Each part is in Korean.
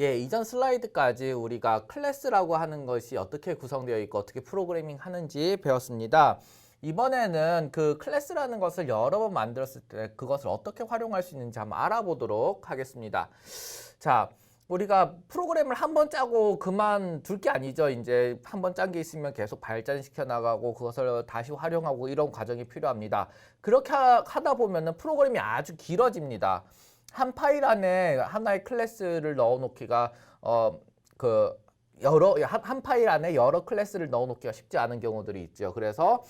예, 이전 슬라이드까지 우리가 클래스라고 하는 것이 어떻게 구성되어 있고 어떻게 프로그래밍 하는지 배웠습니다. 이번에는 그 클래스라는 것을 여러 번 만들었을 때 그것을 어떻게 활용할 수 있는지 한번 알아보도록 하겠습니다. 자, 우리가 프로그램을 한 번 짜고 그만둘 게 아니죠. 이제 한 번 짠 게 있으면 계속 발전시켜 나가고 그것을 다시 활용하고 이런 과정이 필요합니다. 그렇게 하다 보면은 프로그램이 아주 길어집니다. 한 파일 안에 하나의 클래스를 넣어 놓기가 한 파일 안에 여러 클래스를 넣어 놓기가 쉽지 않은 경우들이 있죠. 그래서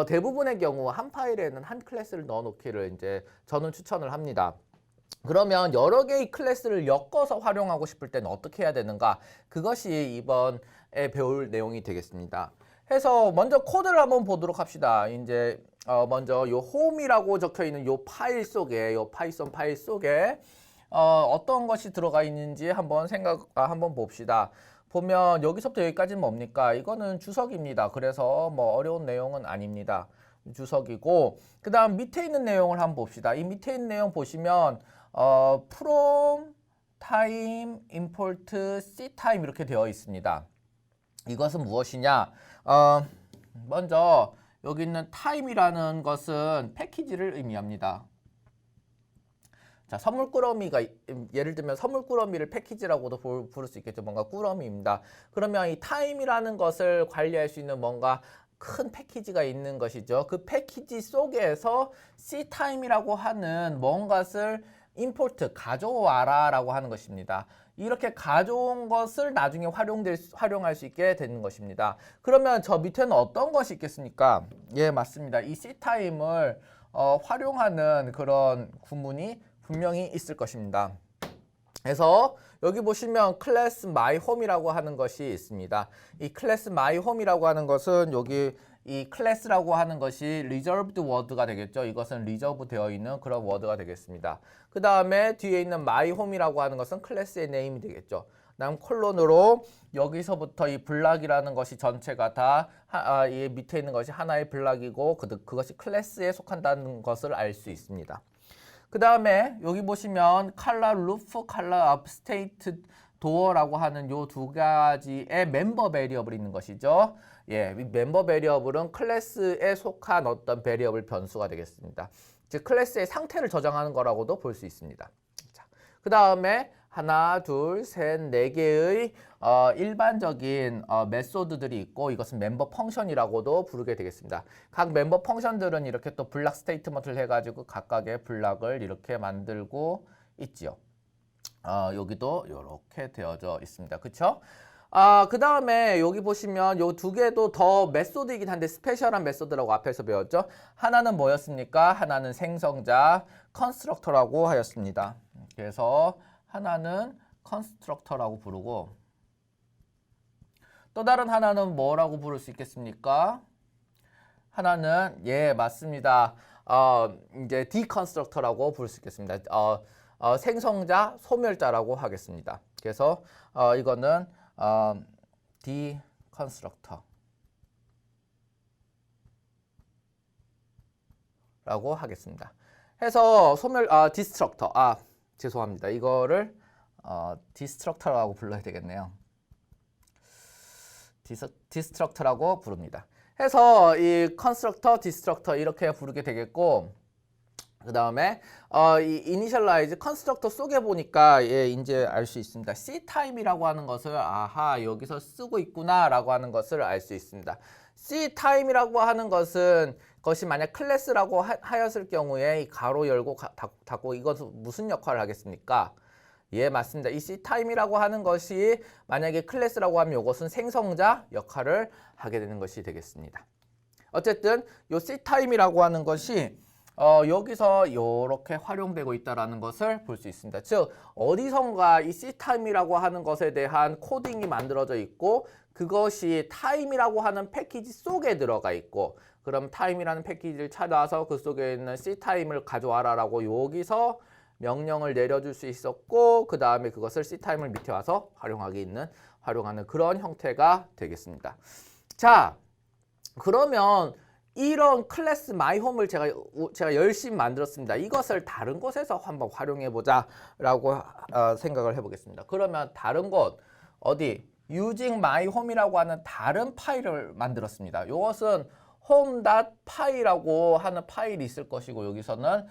대부분의 경우 한 파일에는 한 클래스를 넣어 놓기를 이제 저는 추천을 합니다. 그러면 여러 개의 클래스를 엮어서 활용하고 싶을 때는 어떻게 해야 되는가? 그것이 이번에 배울 내용이 되겠습니다. 해서 먼저 코드를 한번 보도록 합시다. 이제 먼저 요 홈이라고 적혀 있는 요 파일 속에 요 파이썬 파일 속에 어떤 것이 들어가 있는지 한번 봅시다. 보면 여기서부터 여기까지는 뭡니까? 이거는 주석입니다. 그래서 뭐 어려운 내용은 아닙니다. 주석이고 그 다음 밑에 있는 내용을 한번 봅시다. 이 밑에 있는 내용 보시면 from time import c time 이렇게 되어 있습니다. 이것은 무엇이냐? 먼저 여기 있는 time이라는 것은 패키지를 의미합니다. 자, 선물꾸러미가 예를 들면 선물꾸러미를 패키지라고도 부를 수 있겠죠. 뭔가 꾸러미입니다. 그러면 이 time이라는 것을 관리할 수 있는 뭔가 큰 패키지가 있는 것이죠. 그 패키지 속에서 ctime이라고 하는 뭔가를 import 가져와라 라고 하는 것입니다. 이렇게 가져온 것을 나중에 활용할 수 있게 되는 것입니다. 그러면 저 밑에는 어떤 것이 있겠습니까? 예, 맞습니다. 이 ctime을 활용하는 그런 구문이 분명히 있을 것입니다. 그래서 여기 보시면 클래스 my home이라고 하는 것이 있습니다. 이 클래스 my home이라고 하는 것은 여기 이 클래스라고 하는 것이 reserved word가 되겠죠. 이것은 reserve 되어 있는 그런 워드가 되겠습니다. 그 다음에 뒤에 있는 my home이라고 하는 것은 클래스의 name이 되겠죠. 다음 콜론으로 여기서부터 이 블락이라는 것이 전체가 다 이 밑에 있는 것이 하나의 블락이고 그것이 클래스에 속한다는 것을 알 수 있습니다. 그 다음에 여기 보시면 컬러 루프, 컬러 업스테이트 도어라고 하는 요 두 가지의 멤버 베리어블이 있는 것이죠. 예, 이 멤버 베리어블은 클래스에 속한 어떤 베리어블 변수가 되겠습니다. 즉 클래스의 상태를 저장하는 거라고도 볼 수 있습니다. 자, 그 다음에 하나, 둘, 셋, 네 개의 일반적인 메소드들이 있고 이것은 member function이라고도 부르게 되겠습니다. 각 멤버 펑션들은 이렇게 또 블락 스테이트먼트를 해가지고 각각의 블락을 이렇게 만들고 있지요. 여기도 이렇게 되어져 있습니다. 그쵸? 그 다음에 여기 보시면 요 두 개도 더 메소드이긴 한데 스페셜한 메소드라고 앞에서 배웠죠. 하나는 뭐였습니까? 하나는 생성자 컨스트럭터라고 하였습니다. 그래서 하나는 컨스트럭터라고 부르고 또 다른 하나는 뭐라고 부를 수 있겠습니까? 하나는 예 맞습니다. 이제 디컨스트럭터라고 부를 수 있겠습니다. 생성자 소멸자라고 하겠습니다. 그래서 이거는 디컨스트럭터라고 하겠습니다. 해서 디스트럭터 죄송합니다. 이거를 디스트럭터라고 불러야 되겠네요. 디스트럭터라고 부릅니다. 해서 이 컨스트럭터, 디스트럭터 이렇게 부르게 되겠고 그 다음에 이 이니셜라이즈 컨스트럭터 속에 보니까 예, 이제 알 수 있습니다. ctime이라고 하는 것을 여기서 쓰고 있구나 라고 하는 것을 알 수 있습니다. ctime이라고 하는 것이 만약 클래스라고 하였을 경우에 이 가로 열고 닫고 이것은 무슨 역할을 하겠습니까? 예, 맞습니다. 이 ctime이라고 하는 것이 만약에 클래스라고 하면 이것은 생성자 역할을 하게 되는 것이 되겠습니다. 어쨌든 이 ctime이라고 하는 것이 여기서 이렇게 활용되고 있다는 것을 볼 수 있습니다. 즉 어디선가 이 ctime이라고 하는 것에 대한 코딩이 만들어져 있고 그것이 time이라고 하는 패키지 속에 들어가 있고 그럼 time이라는 패키지를 찾아서 그 속에 있는 ctime을 가져와라 라고 여기서 명령을 내려줄 수 있었고 그 다음에 그것을 ctime을 밑에 와서 활용하는 그런 형태가 되겠습니다. 자, 그러면 이런 클래스 마이홈을 제가 열심히 만들었습니다. 이것을 다른 곳에서 한번 활용해 보자라고 생각을 해보겠습니다. 그러면 다른 곳 어디 using my home이라고 하는 다른 파일을 만들었습니다. 이것은 home.py라고 하는 파일이 있을 것이고 여기서는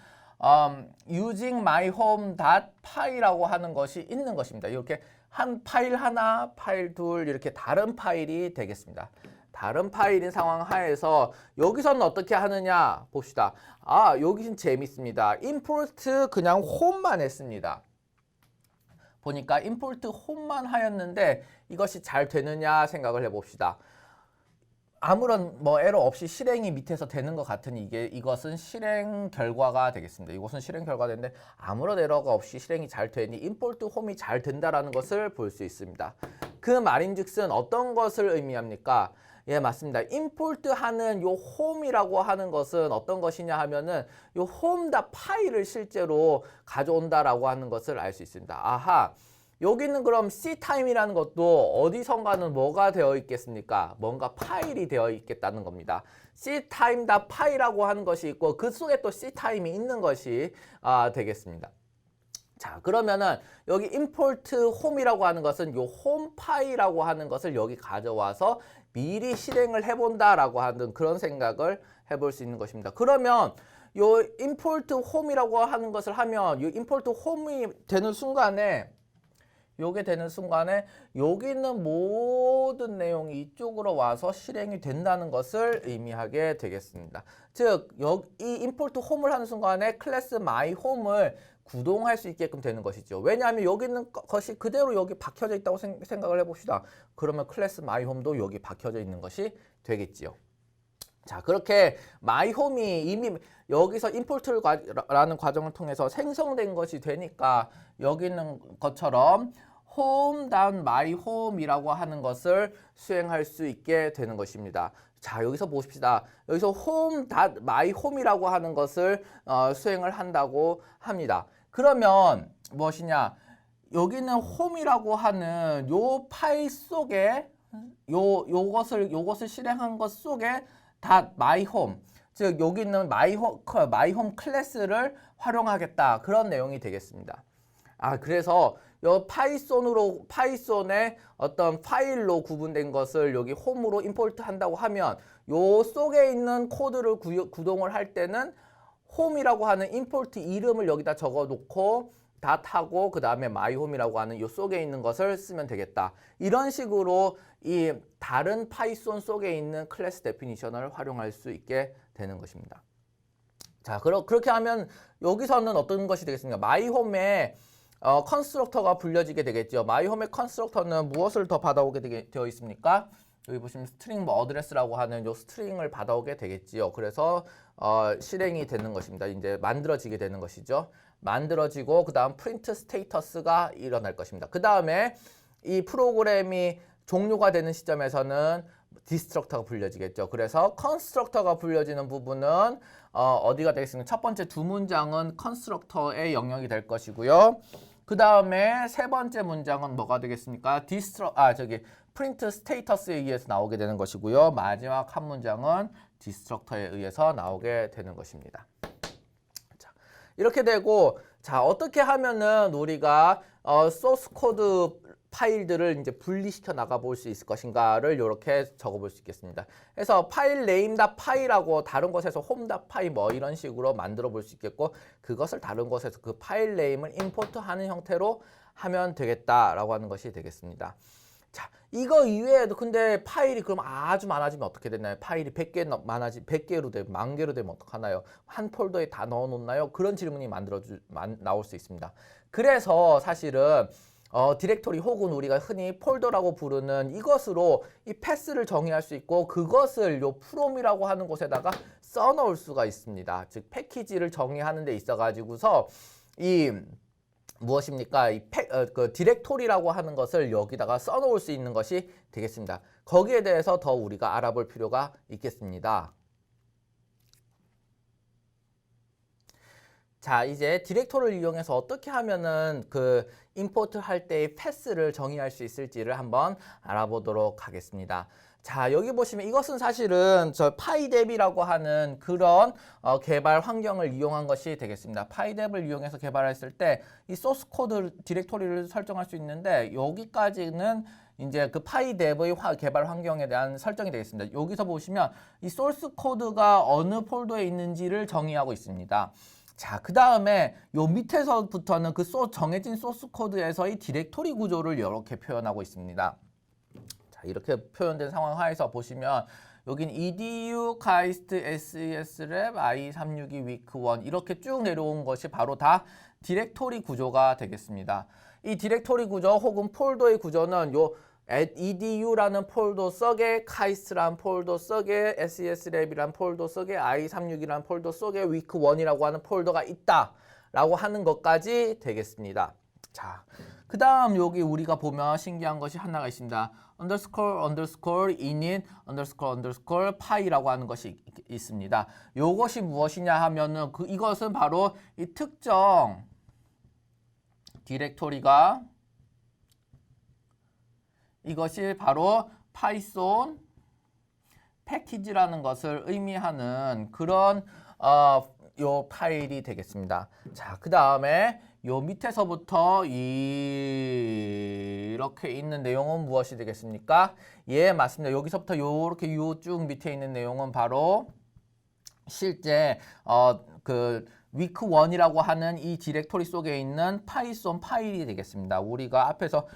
using my home.py라고 하는 것이 있는 것입니다. 이렇게 한 파일 하나, 파일 둘 이렇게 다른 파일이 되겠습니다. 다른 파일인 상황 하에서 여기서는 어떻게 하느냐 봅시다. 여기는 재밌습니다. import 그냥 home만 했습니다. 보니까 import home만 하였는데 이것이 잘 되느냐 생각을 해봅시다. 아무런 에러 없이 실행이 밑에서 되는 것 같으니 이것은 실행 결과가 되겠습니다. 이것은 실행 결과인데 아무런 에러가 없이 실행이 잘 되니 import home이 잘 된다라는 것을 볼 수 있습니다. 그 말인즉슨 어떤 것을 의미합니까? 예, 맞습니다. import 하는 요 home이라고 하는 것은 어떤 것이냐 하면은 요 home.py를 실제로 가져온다라고 하는 것을 알 수 있습니다. 아하. 여기는 그럼 ctime이라는 것도 어디선가는 뭐가 되어 있겠습니까? 뭔가 파일이 되어 있겠다는 겁니다. ctime.py라고 하는 것이 있고 그 속에 또 ctime이 있는 것이 되겠습니다. 자, 그러면은 여기 import home이라고 하는 것은 요 home 파일이라고 하는 것을 여기 가져와서 미리 실행을 해본다라고 하는 그런 생각을 해볼 수 있는 것입니다. 그러면 요 import home이라고 하는 것을 하면 요 import home이 되는 순간에 요게 되는 순간에 여기 있는 모든 내용이 이쪽으로 와서 실행이 된다는 것을 의미하게 되겠습니다. 즉, 이 import home을 하는 순간에 클래스 my home을 구동할 수 있게끔 되는 것이죠. 왜냐하면 여기 있는 것이 그대로 여기 박혀져 있다고 생각을 해봅시다. 그러면 클래스 my home도 여기 박혀져 있는 것이 되겠지요. 자, 그렇게 my home이 이미 여기서 import라는 과정을 통해서 생성된 것이 되니까 여기 있는 것처럼 home.my home이라고 하는 것을 수행할 수 있게 되는 것입니다. 자, 여기서 보십시다. 여기서 home.my home이라고 하는 것을 수행을 한다고 합니다. 그러면 무엇이냐? 여기는 home이라고 하는 요 파일 속에 요것을 실행한 것 속에 .my home, 즉 여기 있는 my home 클래스를 활용하겠다 그런 내용이 되겠습니다. 그래서 요 파이썬의 어떤 파일로 구분된 것을 여기 홈으로 임포트 한다고 하면 요 속에 있는 코드를 구동을 할 때는 홈이라고 하는 임포트 이름을 여기다 적어 놓고 닷하고 그 다음에 myhome이라고 하는 요 속에 있는 것을 쓰면 되겠다. 이런 식으로 이 다른 파이썬 속에 있는 클래스 데피니션을 활용할 수 있게 되는 것입니다. 자, 그렇게 하면 여기서는 어떤 것이 되겠습니까? myhome에 컨스트럭터가 불려지게 되겠죠. myhome의 컨스트럭터는 무엇을 더 받아오게 되어 있습니까? 여기 보시면 스트링 어드레스라고 하는 요 스트링을 받아오게 되겠지요. 그래서 실행이 되는 것입니다. 이제 만들어지게 되는 것이죠. 만들어지고 그 다음 프린트 스테이터스가 일어날 것입니다. 그 다음에 이 프로그램이 종료가 되는 시점에서는 디스트럭터가 불려지겠죠. 그래서 컨스트럭터가 불려지는 부분은 어디가 되겠습니까? 첫 번째 두 문장은 컨스트럭터의 영역이 될 것이고요. 그 다음에 세 번째 문장은 뭐가 되겠습니까? 프린트 스테이터스에 의해서 나오게 되는 것이고요. 마지막 한 문장은 디스트럭터에 의해서 나오게 되는 것입니다. 자, 이렇게 되고, 자, 어떻게 하면은 우리가 소스 코드 파일들을 이제 분리시켜 나가 볼 수 있을 것인가를 이렇게 적어 볼 수 있겠습니다. 그래서 파일 name.py라고 다른 곳에서 home.py 이런 식으로 만들어 볼 수 있겠고, 그것을 다른 곳에서 그 파일 네임을 임포트하는 형태로 하면 되겠다라고 하는 것이 되겠습니다. 자, 이거 이외에도 근데 파일이 그럼 아주 많아지면 어떻게 되나요? 파일이 100개로 되면 10,000개로 되면 어떡하나요? 한 폴더에 다 넣어 놓나요? 그런 질문이 나올 수 있습니다. 그래서 사실은 디렉토리 혹은 우리가 흔히 폴더라고 부르는 이것으로 이 패스를 정의할 수 있고 그것을 요 프롬이라고 하는 곳에다가 써 넣을 수가 있습니다. 즉 패키지를 정의하는 데 있어 가지고서 이 무엇입니까? 그 디렉토리라고 하는 것을 여기다가 써 놓을 수 있는 것이 되겠습니다. 거기에 대해서 더 우리가 알아볼 필요가 있겠습니다. 자, 이제 디렉토리를 이용해서 어떻게 하면은 그 임포트 할 때의 패스를 정의할 수 있을지를 한번 알아보도록 하겠습니다. 자, 여기 보시면 이것은 사실은 저 파이뎁이라고 하는 그런 개발 환경을 이용한 것이 되겠습니다. 파이뎁을 이용해서 개발했을 때 이 소스 코드 디렉토리를 설정할 수 있는데 여기까지는 이제 그 파이뎁의 개발 환경에 대한 설정이 되겠습니다. 여기서 보시면 이 소스 코드가 어느 폴더에 있는지를 정의하고 있습니다. 자, 그 다음에 요 밑에서부터는 그 정해진 소스 코드에서의 디렉토리 구조를 이렇게 표현하고 있습니다. 자, 이렇게 표현된 상황 하에서 보시면 여긴 edu, 카이스트, seslab, i362, week1 이렇게 쭉 내려온 것이 바로 다 디렉토리 구조가 되겠습니다. 이 디렉토리 구조 혹은 폴더의 구조는 요 edu라는 폴더 속에 카이스트라는 폴더 속에 seslab이라는 폴더 속에 i362라는 폴더 속에 week1이라고 하는 폴더가 있다라고 하는 것까지 되겠습니다. 자, 그 다음 여기 우리가 보면 신기한 것이 하나가 있습니다. init 파이라고 하는 것이 있습니다. 이것이 무엇이냐 하면은 이것은 바로 이 특정 디렉토리가 이것이 바로 파이썬 패키지라는 것을 의미하는 그런 요 파일이 되겠습니다. 자, 그 다음에 요 밑에서부터 이렇게 있는 내용은 무엇이 되겠습니까? 예, 맞습니다. 여기서부터 요렇게 요 쭉 밑에 있는 내용은 바로 실제 그 week1이라고 하는 이 디렉토리 속에 있는 파이썬 파일이 되겠습니다. 우리가 앞에서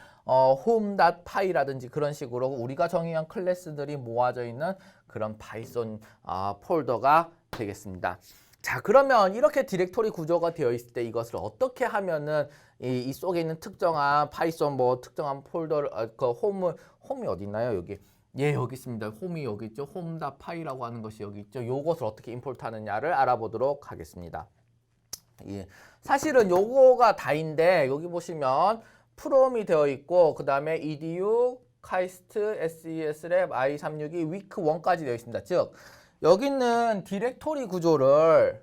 home.py라든지 그런 식으로 우리가 정의한 클래스들이 모아져 있는 그런 파이썬 폴더가 되겠습니다. 자, 그러면 이렇게 디렉토리 구조가 되어 있을 때 이것을 어떻게 하면은 이 속에 있는 특정한 파이썬 특정한 폴더를 그 홈이 어디 있나요? 여기. 예, 여기 있습니다. 홈이 여기 있죠. home.py라고 하는 것이 여기 있죠. 요것을 어떻게 임포트 하느냐를 알아보도록 하겠습니다. 예. 사실은 요거가 다인데 여기 보시면 프롬이 되어 있고 그 다음에 edu, 카이스트, seslab, i362, week1까지 되어 있습니다. 즉 여기 있는 디렉토리 구조를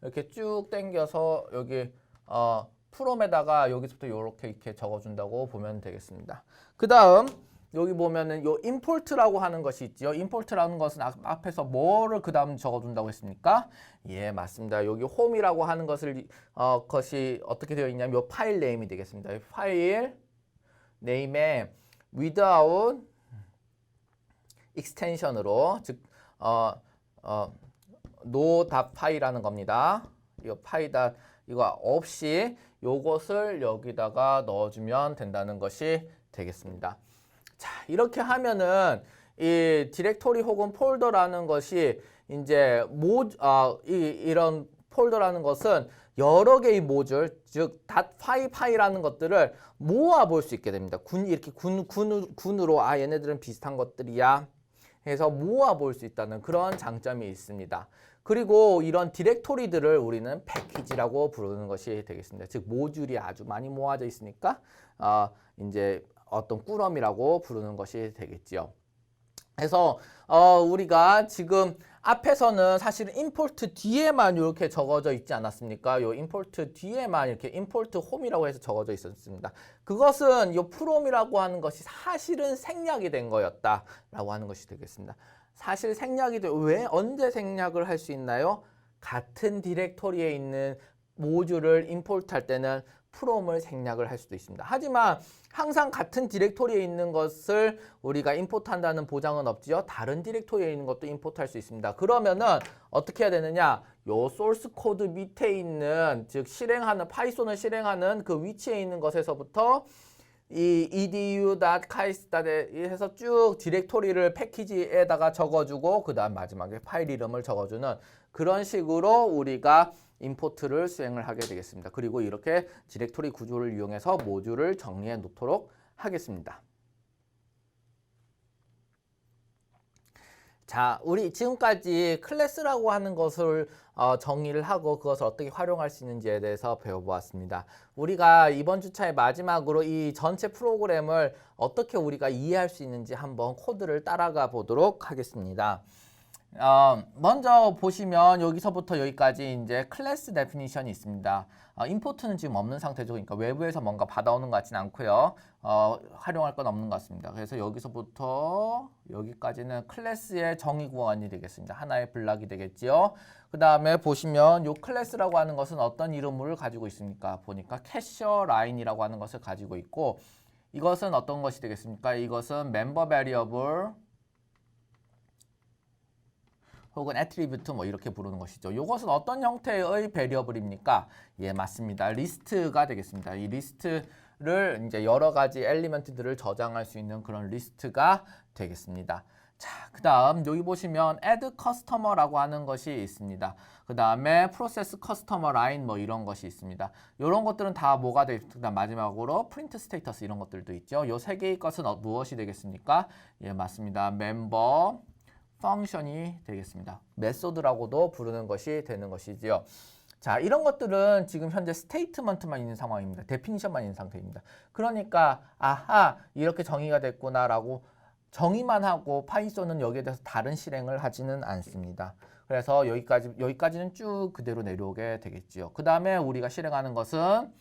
이렇게 쭉 당겨서 여기 프롬에다가 여기서부터 이렇게 적어준다고 보면 되겠습니다. 그 다음 여기 보면은 요 임포트라고 하는 것이 있죠. 임포트라는 것은 앞에서 뭐를 그 다음 적어준다고 했습니까? 예, 맞습니다. 여기 홈이라고 하는 것이 어떻게 되어 있냐면 요 파일 네임이 되겠습니다. 파일 네임에 without 익스텐션으로 즉 no.py라는 겁니다. 이거 파이다 이거 없이 요것을 여기다가 넣어주면 된다는 것이 되겠습니다. 자, 이렇게 하면은 이 디렉토리 혹은 폴더라는 것이 이제 이런 폴더라는 것은 여러 개의 모듈, 즉 .py라는 것들을 모아 볼 수 있게 됩니다. 이렇게 군으로 얘네들은 비슷한 것들이야 해서 모아 볼 수 있다는 그런 장점이 있습니다. 그리고 이런 디렉토리들을 우리는 패키지라고 부르는 것이 되겠습니다. 즉 모듈이 아주 많이 모아져 있으니까 이제 어떤 꾸러미라고 부르는 것이 되겠지요. 그래서 우리가 지금 앞에서는 사실은 임포트 뒤에만 이렇게 적어져 있지 않았습니까? 요 임포트 뒤에만 이렇게 임포트 홈이라고 해서 적어져 있었습니다. 그것은 요 프롬이라고 하는 것이 사실은 생략이 된 거였다라고 하는 것이 되겠습니다. 사실 왜 언제 생략을 할 수 있나요? 같은 디렉토리에 있는 모듈을 임포트할 때는 프롬을 생략을 할 수도 있습니다. 하지만 항상 같은 디렉토리에 있는 것을 우리가 임포트한다는 보장은 없지요. 다른 디렉토리에 있는 것도 임포트할 수 있습니다. 그러면은 어떻게 해야 되느냐? 요 소스 코드 밑에 있는 즉 파이썬을 실행하는 그 위치에 있는 것에서부터 이 edu.kaist 해서 쭉 디렉토리를 패키지에다가 적어주고 그 다음 마지막에 파일 이름을 적어주는 그런 식으로 우리가 임포트를 수행을 하게 되겠습니다. 그리고 이렇게 디렉토리 구조를 이용해서 모듈을 정리해 놓도록 하겠습니다. 자, 우리 지금까지 클래스라고 하는 것을 정의를 하고 그것을 어떻게 활용할 수 있는지에 대해서 배워보았습니다. 우리가 이번 주차의 마지막으로 이 전체 프로그램을 어떻게 우리가 이해할 수 있는지 한번 코드를 따라가 보도록 하겠습니다. 먼저 보시면 여기서부터 여기까지 이제 클래스 데피니션이 있습니다. 임포트는 지금 없는 상태죠. 그러니까 외부에서 뭔가 받아오는 것 같지는 않고요. 활용할 건 없는 것 같습니다. 그래서 여기서부터 여기까지는 클래스의 정의 구간이 되겠습니다. 하나의 블락이 되겠지요. 그 다음에 보시면 이 클래스라고 하는 것은 어떤 이름을 가지고 있습니까? 보니까 캐셔 라인이라고 하는 것을 가지고 있고, 이것은 어떤 것이 되겠습니까? 이것은 멤버 베리어블 혹은 애트리뷰트 뭐 이렇게 부르는 것이죠. 이것은 어떤 형태의 베리어블입니까? 예, 맞습니다. 리스트가 되겠습니다. 이 리스트를 이제 여러 가지 엘리먼트들을 저장할 수 있는 그런 리스트가 되겠습니다. 자, 그 다음 여기 보시면 add customer라고 하는 것이 있습니다. 그 다음에 process customer line 뭐 이런 것이 있습니다. 이런 것들은 다 뭐가 되겠습니까? 마지막으로 print status 이런 것들도 있죠. 이 세 개의 것은 무엇이 되겠습니까? 예, 맞습니다. member 펑션이 되겠습니다. 메소드라고도 부르는 것이 되는 것이지요. 자, 이런 것들은 지금 현재 스테이트먼트만 있는 상황입니다. 데피니션만 있는 상태입니다. 그러니까 아하, 이렇게 정의가 됐구나라고 정의만 하고 파이썬은 여기에 대해서 다른 실행을 하지는 않습니다. 그래서 여기까지는 쭉 그대로 내려오게 되겠지요. 그 다음에 우리가 실행하는 것은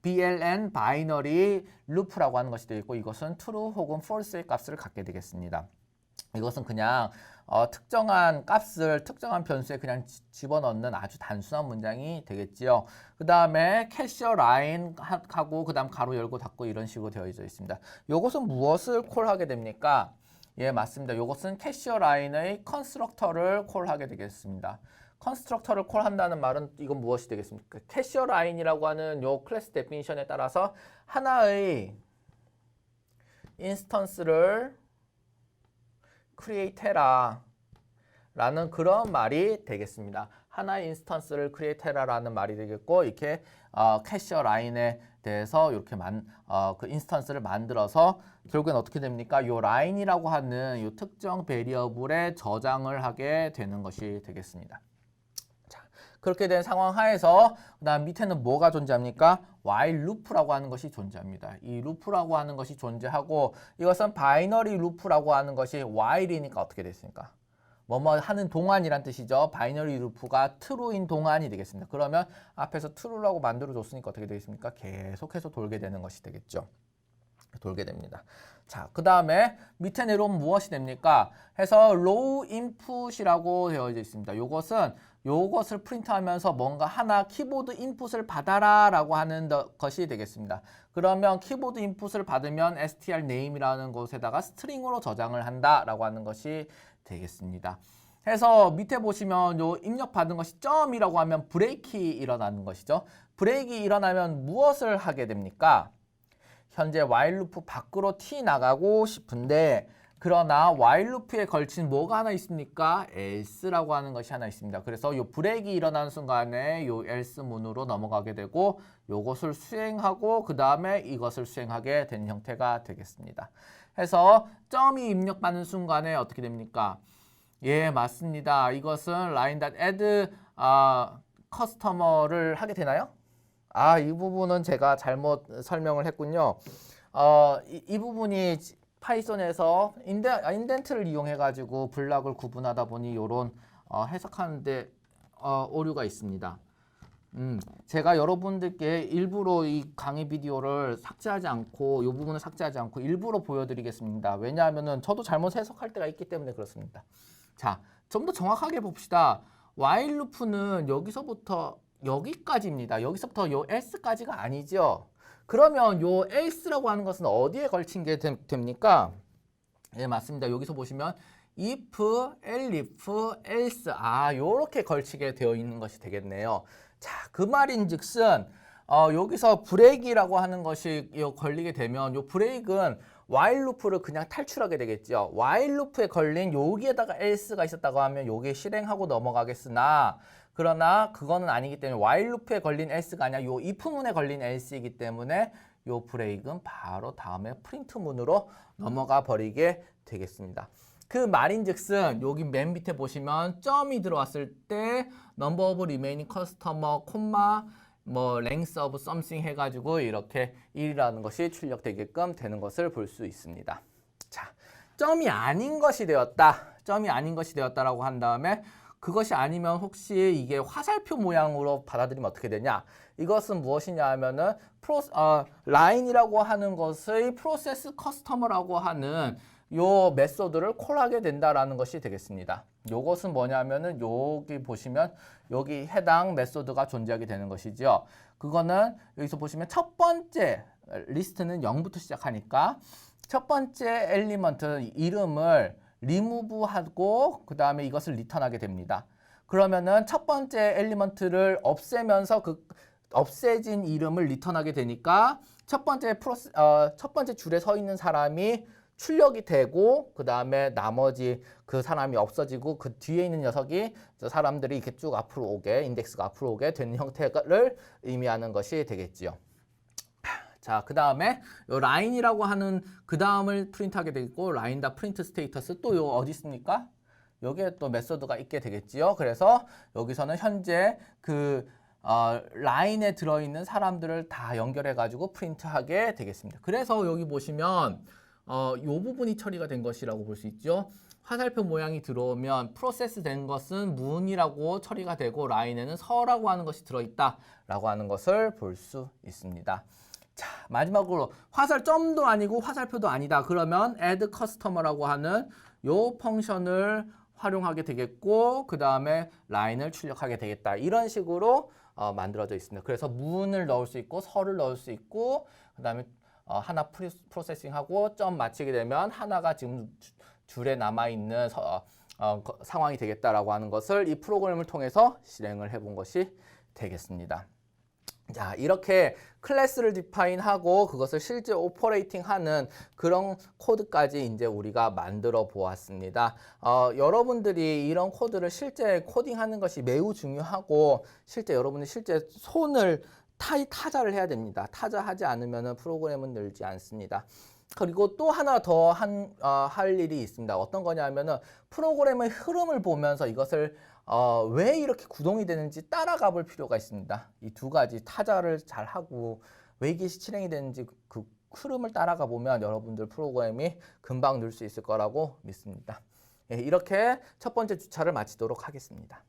BLN 바이너리 루프라고 하는 것이 되겠고, 이것은 true 혹은 false의 값을 갖게 되겠습니다. 이것은 그냥 특정한 값을 특정한 변수에 그냥 집어넣는 아주 단순한 문장이 되겠지요. 그 다음에 캐셔 라인 하고 그 다음 가로 열고 닫고 이런 식으로 되어져 있습니다. 이것은 무엇을 콜하게 됩니까? 예, 맞습니다. 이것은 캐셔 라인의 컨스트럭터를 콜하게 되겠습니다. 컨스트럭터를 콜한다는 말은 이건 무엇이 되겠습니까? 캐셔 라인이라고 하는 요 클래스 데피니션에 따라서 하나의 인스턴스를 create 해라 라는 그런 말이 되겠습니다. 하나의 인스턴스를 create 해라 라는 말이 되겠고, 이렇게 캐셔 라인에 대해서 이렇게 그 인스턴스를 만들어서 결국엔 어떻게 됩니까? 이 라인이라고 하는 이 특정 베리어블에 저장을 하게 되는 것이 되겠습니다. 그렇게 된 상황 하에서 그다음 밑에는 뭐가 존재합니까? while loop라고 하는 것이 존재합니다. 이 loop라고 하는 것이 존재하고, 이것은 바이너리 loop라고 하는 것이 while이니까 어떻게 됐습니까? 뭐뭐 하는 동안이란 뜻이죠. 바이너리 루프가 true인 동안이 되겠습니다. 그러면 앞에서 true라고 만들어줬으니까 어떻게 되겠습니까? 계속해서 돌게 되는 것이 되겠죠. 돌게 됩니다. 자, 그 다음에 밑에 내려오면 무엇이 됩니까? 해서 low input이라고 되어져 있습니다. 요것을 프린트하면서 뭔가 하나 키보드 인풋을 받아라 라고 하는 것이 되겠습니다. 그러면 키보드 인풋을 받으면 strname이라는 곳에다가 스트링으로 저장을 한다 라고 하는 것이 되겠습니다. 해서 밑에 보시면 요 입력받은 것이 점이라고 하면 브레이크가 일어나는 것이죠. 브레이크가 일어나면 무엇을 하게 됩니까? 현재 while 루프 밖으로 튀어나가고 싶은데, 그러나 while 루프에 걸친 뭐가 하나 있습니까? else라고 하는 것이 하나 있습니다. 그래서 이 브레이크가 일어나는 순간에 이 else 문으로 넘어가게 되고, 요것을 수행하고 그 다음에 이것을 수행하게 되는 형태가 되겠습니다. 해서 점이 입력받는 순간에 어떻게 됩니까? 예, 맞습니다. 이것은 line.add customer를 하게 되나요? 이 부분은 제가 잘못 설명을 했군요. 이 부분이 파이썬에서 인덴트를 이용해 가지고 블락을 구분하다 보니 이런 해석하는데 오류가 있습니다. 제가 여러분들께 일부러 이 강의 비디오를 삭제하지 않고, 이 부분을 삭제하지 않고 일부러 보여드리겠습니다. 왜냐하면은 저도 잘못 해석할 때가 있기 때문에 그렇습니다. 자, 좀 더 정확하게 봅시다. while 루프는 여기서부터 여기까지입니다. 여기서부터 요 else까지가 아니죠. 그러면 요 else라고 하는 것은 어디에 걸친 게 됩니까? 예, 맞습니다. 여기서 보시면 if, elif, else 요렇게 걸치게 되어 있는 것이 되겠네요. 자, 그 말인즉슨 여기서 브레이크라고 하는 것이 걸리게 되면 요 브레이크는 while 루프를 그냥 탈출하게 되겠죠. while 루프에 걸린 여기에다가 else가 있었다고 하면 요게 실행하고 넘어가겠으나, 그러나 그거는 아니기 때문에 while 루프에 걸린 else가 아니라 요 if문에 걸린 else이기 때문에 요 브레이크는 바로 다음에 프린트 문으로 넘어가 버리게 되겠습니다. 그 말인즉슨 여기 맨 밑에 보시면 점이 들어왔을 때 number of remaining customer, 콤마 뭐 length of something 해가지고 이렇게 1이라는 것이 출력되게끔 되는 것을 볼 수 있습니다. 자, 점이 아닌 것이 되었다. 점이 아닌 것이 되었다라고 한 다음에 그것이 아니면 혹시 이게 화살표 모양으로 받아들이면 어떻게 되냐? 이것은 무엇이냐 하면은 라인이라고 하는 것의 프로세스 커스터머라고 하는 요 메소드를 콜하게 된다라는 것이 되겠습니다. 요것은 뭐냐면은 여기 보시면 여기 해당 메소드가 존재하게 되는 것이죠. 그거는 여기서 보시면 첫 번째 리스트는 0부터 시작하니까 첫 번째 엘리먼트 이름을 리무브하고 그 다음에 이것을 리턴하게 됩니다. 그러면은 첫 번째 엘리먼트를 없애면서 그 없애진 이름을 리턴하게 되니까 첫 번째 줄에 서 있는 사람이 출력이 되고 그 다음에 나머지 그 사람이 없어지고 그 뒤에 있는 녀석이 사람들이 이렇게 쭉 앞으로 오게 인덱스가 앞으로 오게 되는 형태를 의미하는 것이 되겠지요. 자, 그 다음에 요 라인이라고 하는 그 다음을 프린트하게 되겠고 라인.프린트 프린트 스테이터스 또 요 어디 있습니까? 여기에 또 메소드가 있게 되겠지요. 그래서 여기서는 현재 그 라인에 들어있는 사람들을 다 연결해가지고 프린트하게 되겠습니다. 그래서 여기 보시면 요 부분이 처리가 된 것이라고 볼 수 있죠. 화살표 모양이 들어오면 프로세스 된 것은 문이라고 처리가 되고 라인에는 서라고 하는 것이 들어있다라고 하는 것을 볼 수 있습니다. 자, 마지막으로 화살점도 아니고 화살표도 아니다. 그러면 add customer라고 하는 요 펑션을 활용하게 되겠고 그 다음에 라인을 출력하게 되겠다. 이런 식으로 만들어져 있습니다. 그래서 문을 넣을 수 있고 서를 넣을 수 있고 그 다음에 하나 프로세싱하고 점 마치게 되면 하나가 지금 줄에 남아있는 상황이 되겠다라고 하는 것을 이 프로그램을 통해서 실행을 해본 것이 되겠습니다. 자, 이렇게 클래스를 디파인하고 그것을 실제 오퍼레이팅하는 그런 코드까지 이제 우리가 만들어 보았습니다. 여러분들이 이런 코드를 실제 코딩하는 것이 매우 중요하고 실제 여러분이 실제 손을 타자를 해야 됩니다. 타자하지 않으면 프로그램은 늘지 않습니다. 그리고 또 하나 더 할 일이 있습니다. 어떤 거냐면은 프로그램의 흐름을 보면서 이것을 왜 이렇게 구동이 되는지 따라가 볼 필요가 있습니다. 이 두 가지 타자를 잘 하고 왜 이게 실행이 되는지 그 흐름을 따라가 보면 여러분들 프로그램이 금방 늘 수 있을 거라고 믿습니다. 예, 이렇게 첫 번째 주차를 마치도록 하겠습니다.